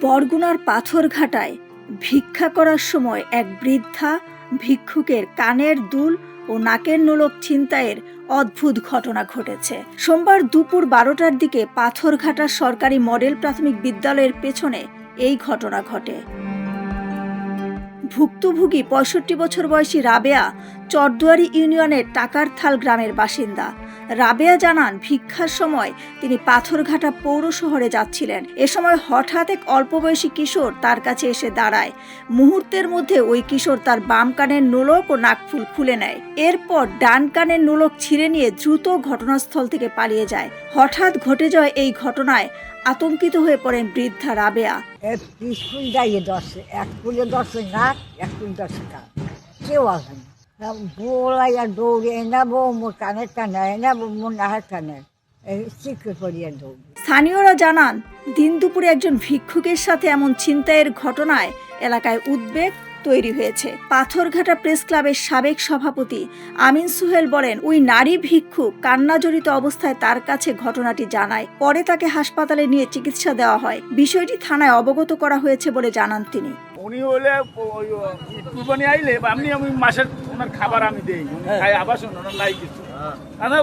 বরগুনার পাথরঘাটায় ভিক্ষা করার সময় এক বৃদ্ধা ভিক্ষুকের কানের দুল ও নাকের নোলক ছিনতাইয়ের অদ্ভুত ঘটনা ঘটেছে। সোমবার দুপুর 12টার দিকে পাথরঘাটা সরকারি মডেল প্রাথমিক বিদ্যালয়ের পেছনে এই ঘটনা ঘটে। ভুক্তভোগী 65 বছর বয়সী রাবেয়া চরদুয়ারি ইউনিয়নের টাকারথাল গ্রামের বাসিন্দা। রাবেয়া জানান, ভিক্ষার সময় তিনি পাথরঘাটা পৌর শহরে যাচ্ছিলেন। এ সময় হঠাৎ এক অল্প বয়সী কিশোর তার কাছে এসে দাঁড়ায়। মুহূর্তের মধ্যে ওই কিশোর তার বাম কানের নোলক ও নাকফুল খুলে নেয়। এরপর ডান কানের নোলক ছিঁড়ে নিয়ে দ্রুত ঘটনাস্থল থেকে পালিয়ে যায়। হঠাৎ ঘটে যাওয়া এই ঘটনায় আতঙ্কিত হয়ে পড়েন বৃদ্ধা রাবেয়া। কেউ আসে না, বোলাইয়া দৌড়ে নেবো, মোর কানের টানে নেবো, মোর নাহের টানে চিকে পড়িয়ে দৌড়। স্থানীয়রা জানান, দিন দুপুরে একজন ভিক্ষুকের সাথে এমন ছিনতাইয়ের ঘটনায় এলাকায় উদ্বেগ তৈরি হয়েছে। পাথরঘাটা প্রেস ক্লাবের সাবেক সভাপতি আমিন সুহেল বলেন, ওই নারী ভিক্ষুক কান্নাজড়িত অবস্থায় তার কাছে ঘটনাটি জানায়। পরে তাকে হাসপাতালে নিয়ে চিকিৎসা দেওয়া হয়। বিষয়টি থানায় অবগত করা হয়েছে বলে জানান তিনি। উনি হলে কুরবানি আইলে আমি মাসের ওনার খাবার আমি দেই, খাই আবাসন ওনার লাই কিছু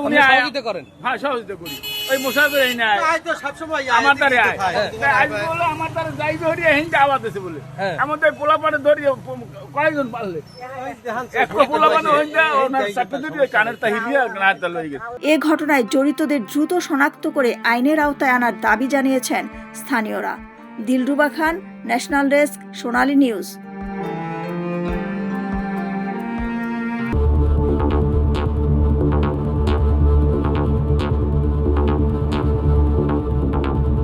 উনি সহযোগিতা করেন। হ্যাঁ, সহযোগিতা করি। ওই মোশারফের এই না আমার দ্বারে আয় বলে আমার দ্বারা যাই ধরিয়ে হিন্দে আওয়াজ দিয়েছে বলে আমাদের পোলাপানে ধরিয়ে কয়েকজন পারলে এ ঘটনায় জড়িতদের দ্রুত শনাক্ত করে আইনের আওতায় আনার দাবি জানিয়েছেন স্থানীয়রা। দিলরুবা খান, ন্যাশনাল ডেস্ক, সোনালী নিউজ।